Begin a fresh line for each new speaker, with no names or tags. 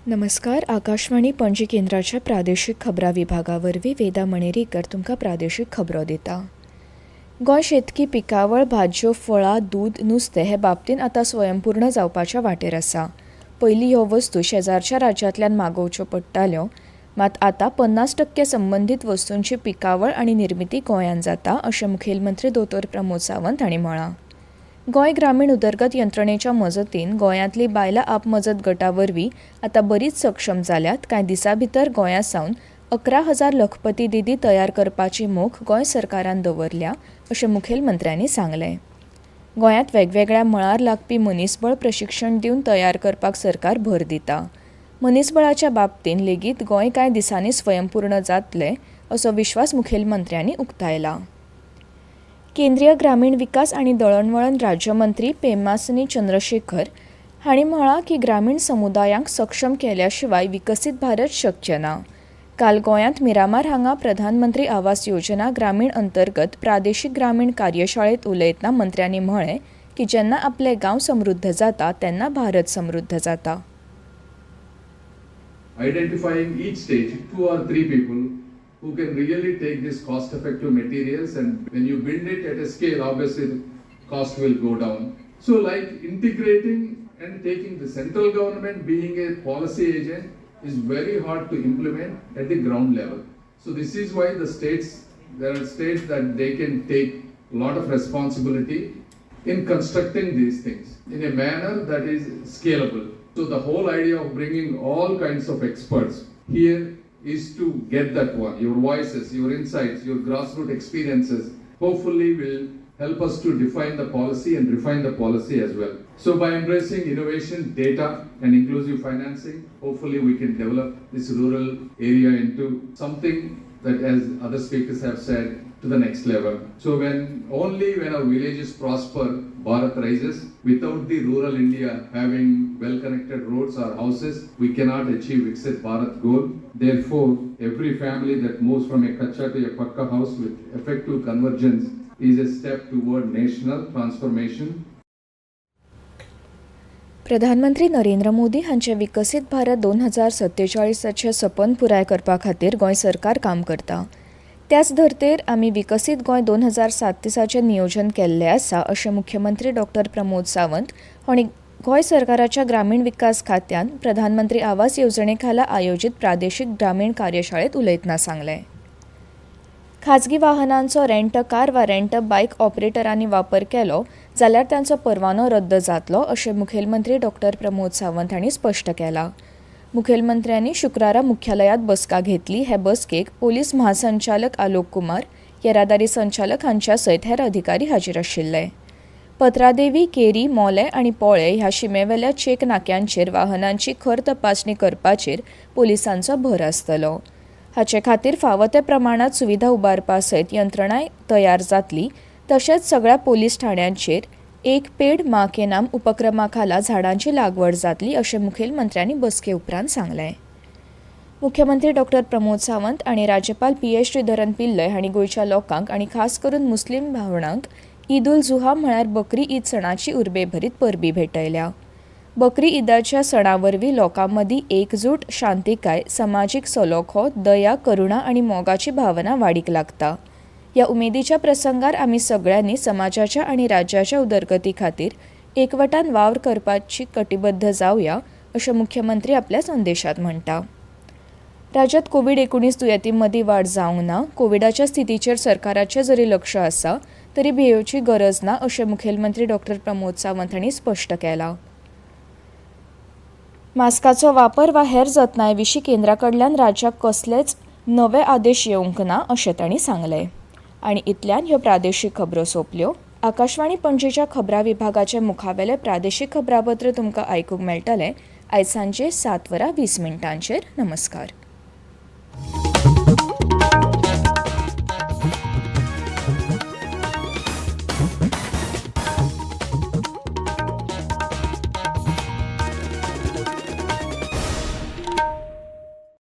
नमस्कार. आकाशवाणी पणजी केंद्राच्या प्रादेशीक खबरां विभागावरवीं वेदा मणेरीकर तुमकां प्रादेशीक खबरो दिता. गोंय शेतकी पिकावळ, भाज्यो, फळां, दूद, नुस्तें हे बाबतींत आतां स्वयंपूर्ण जावपाच्या वाटेर आसा. पयलीं ह्यो वस्तू शेजारच्या राज्यांतल्यान मागोवच्यो पडटाल्यो, मात आतां 50% संबंदीत वस्तूंची पिकावळ आनी निर्मिती गोंयांत जाता, अशें मुखेलमंत्री दोतोर प्रमोद सावंत हांणी म्हळां. गोंय ग्रामीण उदरगत यंत्रणेच्या मजतीन गोंयांतली बायलां आपमजत गटा वरवीं आतां बरीच सक्षम जाल्यात. कांय दिसां भितर गोंया सावन 11,000 लखपती दिदी तयार करपाची मोख गोंय सरकारान दवरल्या, अशें मुखेलमंत्र्यांनी सांगलें. गोंयांत वेगवेगळ्या मळार लागपी मनीसबळ प्रशिक्षण दिवन तयार करपाक सरकार भर दिता. मनीसबळाच्या बाबतींत लेगीत गोंय कांय दिसांनी स्वयंपूर्ण जातलें, असो विश्वास मुखेलमंत्र्यांनी उक्तायला. केंद्रीय ग्रामीण विकास आनी दळणवळण राज्यमंत्री पेमासनी चंद्रशेखर हांणी म्हळां की ग्रामीण समुदायांक सक्षम केल्या शिवाय विकसीत भारत शक्य ना. काल गोंयांत मिरामार हांगा प्रधानमंत्री आवास योजना ग्रामीण अंतर्गत प्रादेशीक ग्रामीण कार्यशाळेंत उलयतना मंत्र्यांनी म्हळें की जेन्ना आपले गांव समृद्ध जाता तेन्ना भारत समृद्ध जाता.
Identifying each stage 2 or 3 people who can really take this cost-effective materials, and when you build it at a scale, obviously the cost will go down. So like integrating and taking the central government being a policy agent is very hard to implement at the ground level. So this is why there are states that they can take a lot of responsibility in constructing these things in a manner that is scalable. So the whole idea of bringing all kinds of experts here is to get that one. Your voices, your insights, your grassroots experiences hopefully will help us to define the policy and refine the policy as well. So by embracing innovation, data and inclusive financing, hopefully we can develop this rural area into something that, as other speakers have said, to the next level. So when our villages prosper, Bharat rises. Without the rural India having well-connected roads or houses, we cannot achieve Viksit Bharat goal. Therefore, every family that moves from a kacha to a pakka house with effective convergence is a step toward national transformation.
प्रधानमंत्री नरेंद्र मोदी हांचे विकसीत भारत 2047चे सपन पुराय करपा खातीर गोंय सरकार काम करता. त्याच धर्तेर आमी विकसीत गोंय 2037चे नियोजन केल्लें आसा, अशें मुख्यमंत्री डॉक्टर प्रमोद सावंत हांणी गोंय सरकाराच्या ग्रामीण विकास खात्यान प्रधानमंत्री आवास येवजणे खाला आयोजीत प्रादेशीक ग्रामीण कार्यशाळेंत उलयतना सांगलें. खाजगी वाहनांचो रेंट कार वा रेंट बायक ऑपरेटरांनी वापर केलो जाल्यार तांचो परवानो रद्द जातलो, अशें मुखेलमंत्री डॉक्टर प्रमोद सावंत हांणी स्पश्ट केलां. मुखेलमंत्र्यांनी शुक्रारा मुख्यालयात बसका घेतली. हे बसकेक पोलीस महासंचालक आलोक कुमार, येरादारी संचालक हांच्या सयत हेर अधिकारी हाजीर आशिल्ले. पत्रादेवी, केरी, मोले आनी पोळे ह्या शिमेवेल्या चेक नाक्यांचेर वाहनांची खर तपासणी करपाचेर पोलिसांचो भर आसतलो. हाचे खातीर फावो ते प्रमाणात सुविधा उबारपा सयत यंत्रणाय तयार जातली. तशेंच सगळ्या पोलीस ठाण्यांचेर एक पेड माँ के नाम उपक्रमा खाला झाडांची लागवड जातली, अशें मुखेलमंत्र्यांनी बसके उपरांत सांगलें. मुख्यमंत्री डॉक्टर प्रमोद सावंत आनी राज्यपाल PH श्रीधरन पिल्लय हांणी गोंयच्या लोकांक आनी खास करून मुस्लीम भावंडांक ईद उल जुहा म्हळ्यार बकरी ईद सणाची उर्बेभरीत परबी भेटयल्या. बकरी ईदाच्या सणा वरवीं लोकां मदीं एकजूट, शांतिकाय, समाजीक सलोखो, दया, करुणा आनी मोगाची भावना वाडीक लागता. ह्या उमेदीच्या प्रसंगार आमी सगळ्यांनी समाजाच्या आनी राज्याच्या उदरगती खातीर एकवटान वावर करपाची कटिबद्ध जावया, अशें मुख्यमंत्री आपल्या संदेशांत म्हणटा. राज्यांत कोविड-19 दुयेंतीं मदीं वाड जावंक ना. कोविडाच्या स्थितीचेर सरकाराचें जरी लक्ष आसा तरी भियेवची गरज ना, अशें मुखेलमंत्री डॉक्टर प्रमोद सावंत हांणी स्पश्ट केलां. मास्काचो वापर वा हेर जतनाये विशीं केंद्रा कडल्यान राज्याक कसलेच नवे आदेश येवंक ना, अशें तांणी सांगलें. आनी इतल्यान ह्यो प्रादेशीक खबरो सोंपल्यो. आकाशवाणी पणजेच्या खबरां विभागाचे मुखावेले प्रादेशीक खबरापत्र तुमकां आयकूंक मेळटलें आयज सांजे 7:20 नमस्कार.